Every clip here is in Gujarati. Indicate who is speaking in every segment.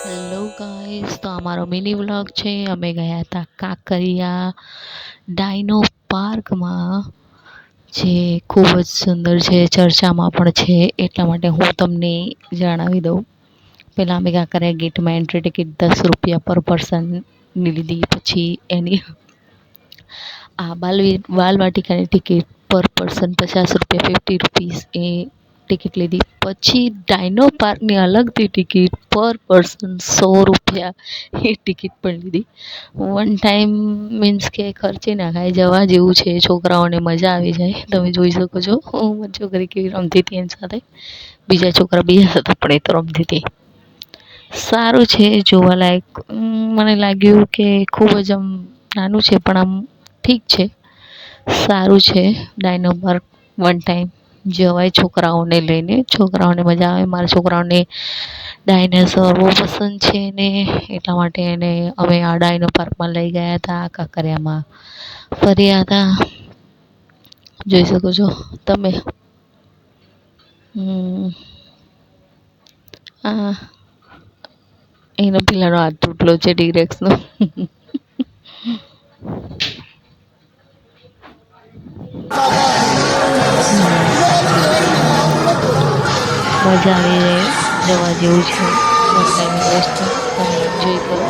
Speaker 1: હેલો ગાઈસ, તો અમારો મિની વ્લોગ છે. અમે ગયા હતા કાંકરિયા ડાયનો પાર્કમાં, જે ખૂબ જ સુંદર છે, ચર્ચામાં પણ છે. એટલા માટે હું તમને જણાવી દઉં. પહેલાં અમે કાંકરિયા ગેટમાં એન્ટ્રી ટિકિટ ₹10 પર પર્સનની લીધી. પછી એની બાલવાટિકાની ટિકિટ પર પર્સન ₹50, ₹50 એ ટિકિટ લીધી. પછી ડાયનો પાર્કની અલગથી ટિકિટ પર પર્સન ₹100 એ ટિકિટ પણ લીધી. વન ટાઈમ મીન્સ કે ખર્ચી નાખાય, જવા જેવું છે. છોકરાઓને મજા આવી જાય. તમે જોઈ શકો છો મારી છોકરી કેવી રમતી હતી એની સાથે. બીજા છોકરા બીજા હતા પણ એ તો રમતી હતી. સારું છે, જોવાલાયક. મને લાગ્યું કે ખૂબ જ આમ નાનું છે પણ આમ ઠીક છે, સારું છે. ડાયનો પાર્ક વન ટાઈમ જવાય છોકરાઓને લઈને. છોકરાઓને મજા આવે. મારા છોકરાઓને ડાયનાસોર બહુ પસંદ છે ને, એટલા માટે અમે આ ડાયનો પાર્કમાં લઈ ગયા હતા. કાંકરિયામાં ફર્યા હતા, જોઈ શકો છો તમે. આ એનો પેલાનો હાથ તૂટલો છે, ટીરેક્સનો. મજા આવી જાય, જવા જેવું છે. વન ટાઈમ ઇન્વેસ્ટમેન્ટ, તમે એન્જોય કરો.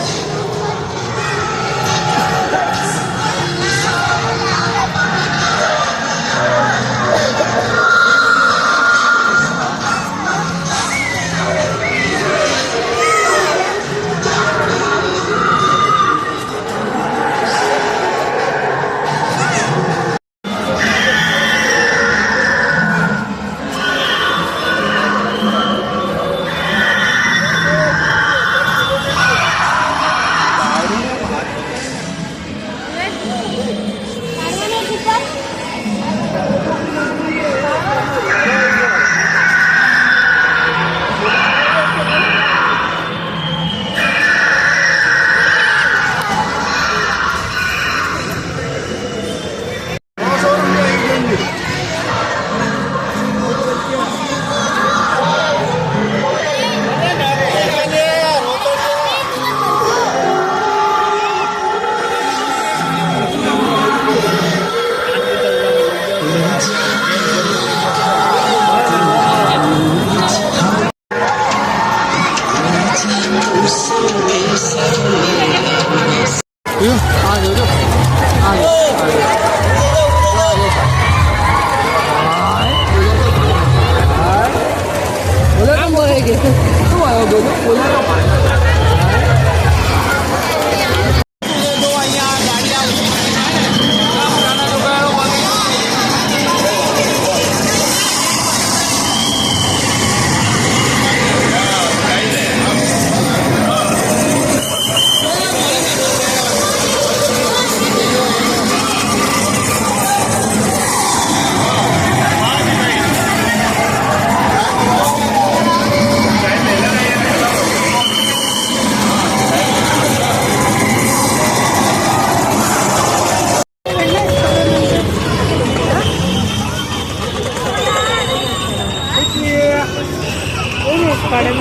Speaker 2: Pada